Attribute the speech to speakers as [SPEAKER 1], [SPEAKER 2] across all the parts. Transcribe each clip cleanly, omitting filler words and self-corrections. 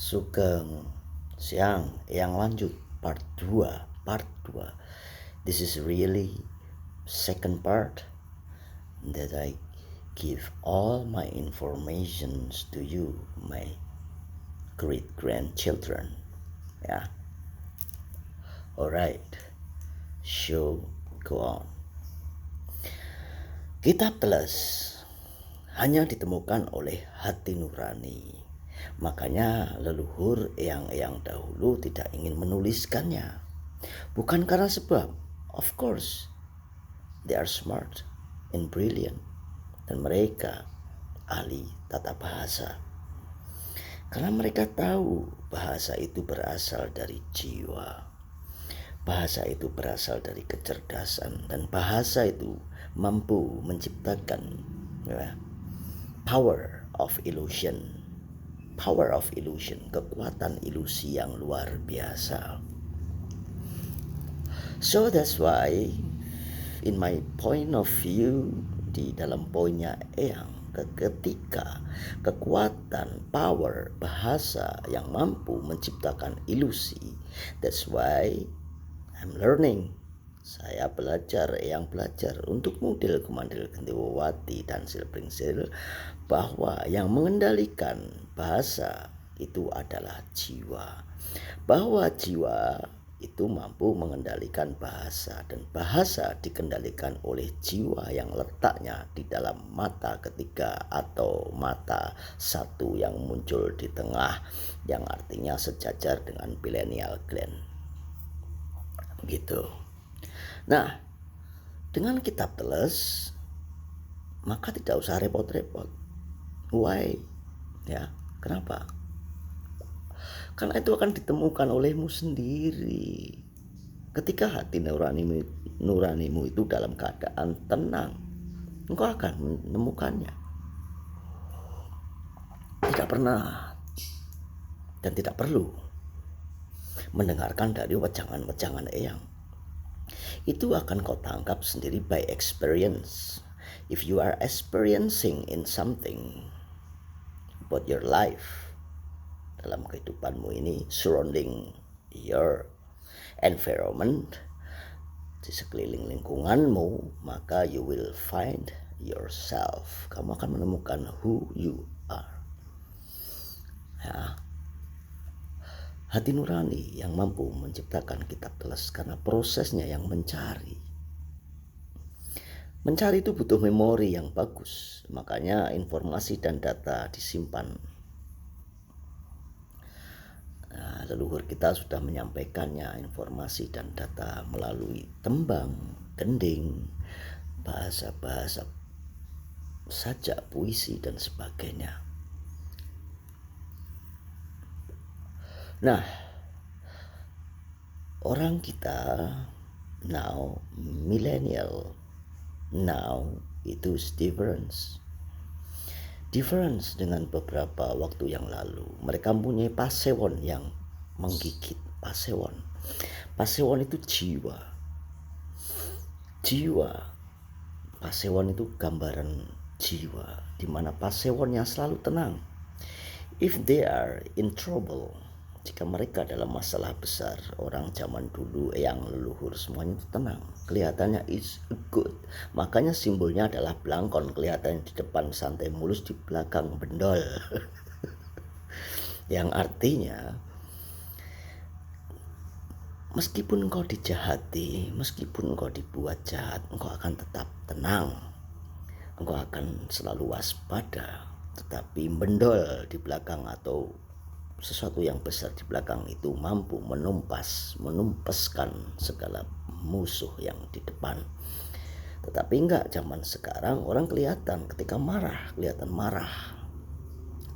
[SPEAKER 1] Sugeng Siang yang lanjut part 2. This is really second part that I give all my informations to you, my great grandchildren. Yeah. Alright. Show go on. Kitab Teles hanya ditemukan oleh hati nurani. Makanya leluhur eyang-eyang dahulu tidak ingin menuliskannya. Bukan karena sebab, of course, they are smart and brilliant. Dan mereka ahli tata bahasa. Karena mereka tahu bahasa itu berasal dari jiwa. Bahasa itu berasal dari kecerdasan. Dan bahasa itu mampu menciptakan power of illusion, kekuatan ilusi yang luar biasa. So that's why in my point of view, di dalam poinnya Eyang, ketika kekuatan power bahasa yang mampu menciptakan ilusi, that's why I'm learning. Saya belajar, Eyang belajar untuk model Kumandil Gendewati dan Silpringsil bahwa yang mengendalikan bahasa itu adalah jiwa. Bahwa jiwa itu mampu mengendalikan bahasa dan bahasa dikendalikan oleh jiwa yang letaknya di dalam mata ketiga atau mata satu yang muncul di tengah, yang artinya sejajar dengan pineal gland. Gitu. Nah, dengan kitab Teles maka tidak usah repot-repot. Why? Ya, kenapa? Karena itu akan ditemukan olehmu sendiri. Ketika hati nuranimu itu dalam keadaan tenang, engkau akan menemukannya. Tidak pernah dan tidak perlu mendengarkan dari wejangan-wejangan Eyang. Itu akan kau tangkap sendiri by experience. If you are experiencing in something about your life, dalam kehidupanmu ini, surrounding your environment, di sekeliling lingkunganmu, maka you will find yourself. Kamu akan menemukan who you are. Ya. Hati nurani yang mampu menciptakan kitab Teles karena prosesnya yang mencari. Mencari itu butuh memori yang bagus. Makanya informasi dan data disimpan. Nah, leluhur kita sudah menyampaikannya, informasi dan data melalui tembang, gending, bahasa-bahasa sajak, puisi dan sebagainya. Nah, orang kita now millennial, now itu difference dengan beberapa waktu yang lalu. Mereka mempunyai pasewon yang menggigit. Pasewon itu jiwa. Pasewon itu gambaran jiwa, di mana pasewonnya selalu tenang. If they are in trouble, jika mereka dalam masalah besar, orang zaman dulu yang leluhur semuanya itu tenang, kelihatannya is good. Makanya simbolnya adalah belangkon, kelihatannya di depan santai mulus, di belakang bendol. Yang artinya meskipun engkau dijahati, meskipun engkau dibuat jahat, engkau akan tetap tenang. Engkau akan selalu waspada. Tetapi bendol di belakang atau sesuatu yang besar di belakang itu mampu menumpaskan segala musuh yang di depan. Tetapi enggak, zaman sekarang orang kelihatan ketika kelihatan marah,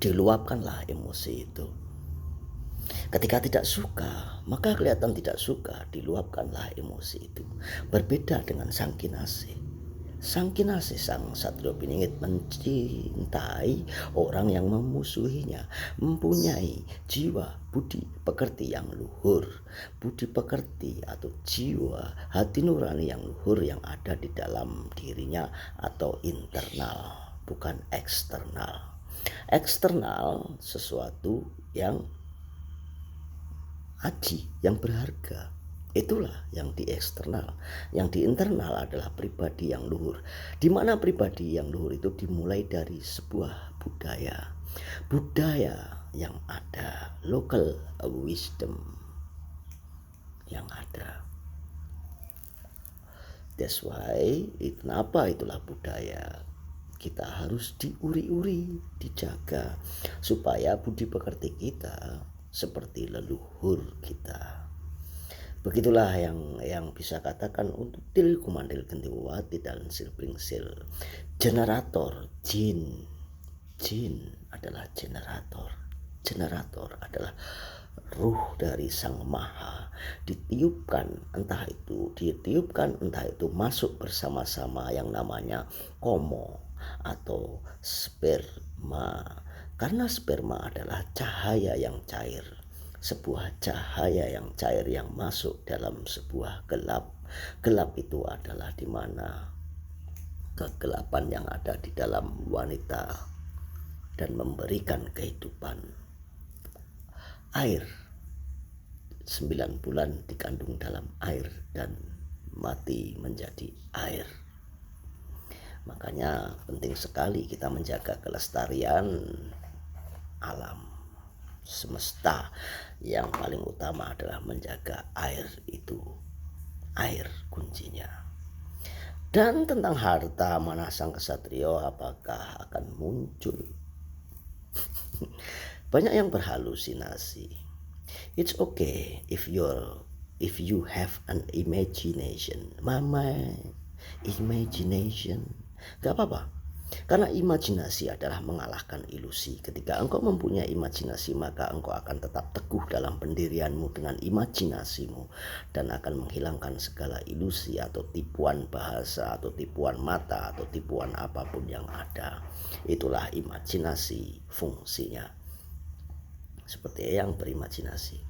[SPEAKER 1] diluapkanlah emosi itu. Ketika tidak suka, maka kelihatan tidak suka, diluapkanlah emosi itu. Berbeda dengan Sang Kinasih. Sang Kinasih, sang Satrio Piningit mencintai orang yang memusuhinya, mempunyai jiwa budi pekerti yang luhur. Budi pekerti atau jiwa hati nurani yang luhur yang ada di dalam dirinya atau internal, bukan eksternal. Eksternal sesuatu yang aji, yang berharga. Itulah yang di eksternal. Yang di internal adalah pribadi yang luhur. Di mana pribadi yang luhur itu dimulai dari sebuah budaya. Budaya yang ada, local wisdom yang ada. That's why, kenapa itulah budaya. Kita harus diuri-uri, dijaga, supaya budi pekerti kita seperti leluhur kita. Begitulah yang bisa katakan untuk til kumandil gentiwati dan silpringsil. Generator, jin adalah generator. Generator adalah ruh dari Sang Maha, ditiupkan entah itu masuk bersama-sama yang namanya komo atau sperma, karena sperma adalah cahaya yang cair, sebuah cahaya yang cair yang masuk dalam sebuah gelap. Gelap itu adalah di mana kegelapan yang ada di dalam wanita dan memberikan kehidupan. Air 9 bulan dikandung dalam air dan mati menjadi air. Makanya penting sekali kita menjaga kelestarian alam semesta. Yang paling utama adalah menjaga air itu. Air kuncinya. Dan tentang harta mana sang kesatrio apakah akan muncul? Banyak yang berhalusinasi. It's okay if you have an imagination. Mama, imagination. Gak apa-apa. Karena imajinasi adalah mengalahkan ilusi. Ketika engkau mempunyai imajinasi, maka engkau akan tetap teguh dalam pendirianmu dengan imajinasimu dan akan menghilangkan segala ilusi atau tipuan bahasa atau tipuan mata atau tipuan apapun yang ada. Itulah imajinasi fungsinya. Seperti yang berimajinasi.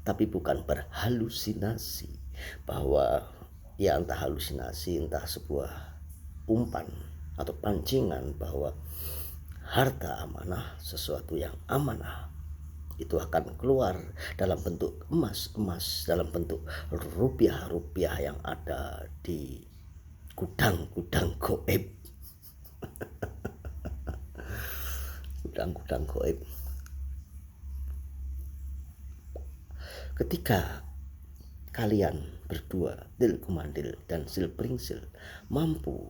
[SPEAKER 1] Tapi bukan berhalusinasi bahwa ya entah halusinasi, entah sebuah umpan atau pancingan bahwa harta amanah, sesuatu yang amanah itu akan keluar dalam bentuk emas, dalam bentuk rupiah yang ada di gudang-gudang goib. Gudang-gudang goib. Ketika kalian berdua, Til Kumandil dan Silpringsil, mampu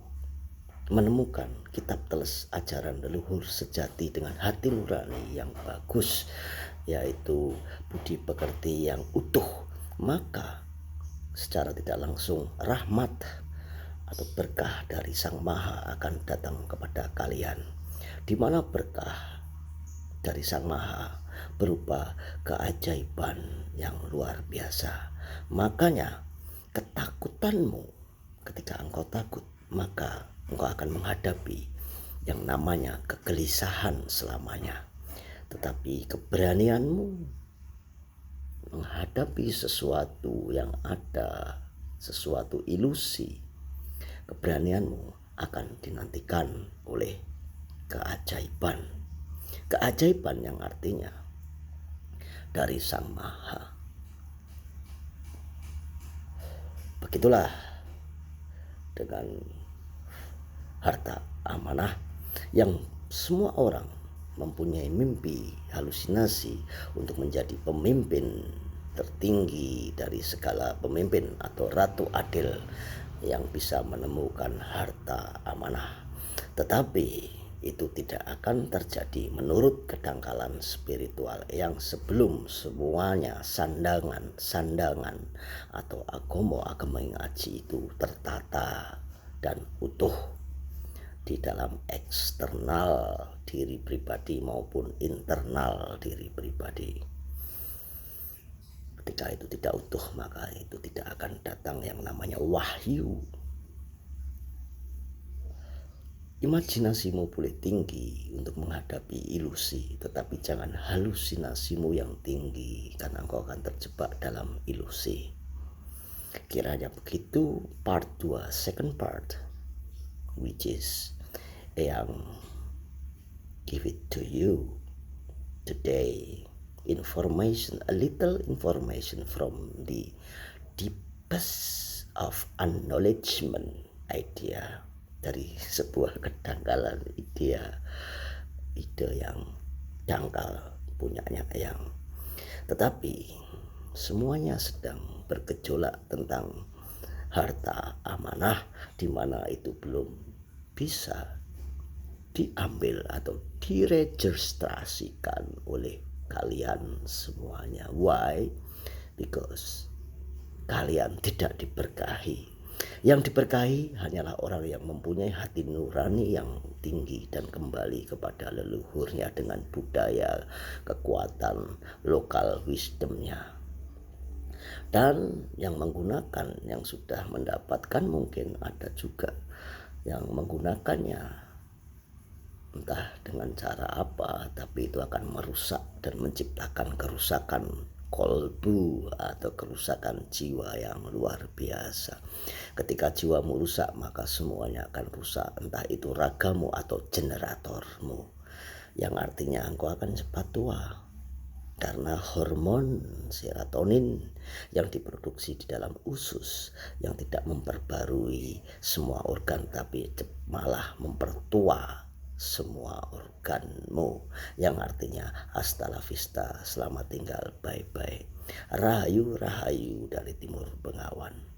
[SPEAKER 1] menemukan kitab teles ajaran leluhur sejati dengan hati nurani yang bagus, yaitu budi pekerti yang utuh, maka secara tidak langsung rahmat atau berkah dari Sang Maha akan datang kepada kalian, di mana berkah dari Sang Maha berupa keajaiban yang luar biasa. Makanya ketakutanmu, ketika engkau takut, maka engkau akan menghadapi yang namanya kegelisahan selamanya. Tetapi keberanianmu menghadapi sesuatu yang ada, sesuatu ilusi, keberanianmu akan dinantikan oleh keajaiban. Keajaiban yang artinya dari Sang Maha. Begitulah dengan harta amanah yang semua orang mempunyai mimpi, halusinasi untuk menjadi pemimpin tertinggi dari segala pemimpin atau ratu adil yang bisa menemukan harta amanah. Tetapi itu tidak akan terjadi menurut kedangkalan spiritual yang sebelum semuanya sandangan atau agama ngaji itu tertata dan utuh di dalam eksternal diri pribadi maupun internal diri pribadi. Ketika itu tidak utuh, maka itu tidak akan datang yang namanya wahyu. Imajinasimu boleh tinggi untuk menghadapi ilusi, tetapi jangan halusinasimu yang tinggi, karena engkau akan terjebak dalam ilusi. Kiranya begitu part 2, second part, which is yang give it to you. today. A little information from the deepest of acknowledgement idea, dari sebuah kedangkalan ide yang dangkal punyanya yang, tetapi semuanya sedang bergejolak tentang harta amanah, di mana itu belum bisa diambil atau diregistrasikan oleh kalian semuanya. Why? Because kalian tidak diberkahi. Yang diberkahi hanyalah orang yang mempunyai hati nurani yang tinggi dan kembali kepada leluhurnya dengan budaya, kekuatan lokal wisdomnya. Dan yang menggunakan, yang sudah mendapatkan, mungkin ada juga yang menggunakannya entah dengan cara apa, tapi itu akan merusak dan menciptakan kerusakan kolbu atau kerusakan jiwa yang luar biasa. Ketika jiwamu rusak, maka semuanya akan rusak, entah itu ragamu atau generatormu, yang artinya engkau akan cepat tua. Karena hormon serotonin yang diproduksi di dalam usus yang tidak memperbarui semua organ, tapi malah mempertua semua organmu, yang artinya hasta la vista, selamat tinggal, bye bye, rahayu rahayu dari Timur Bengawan.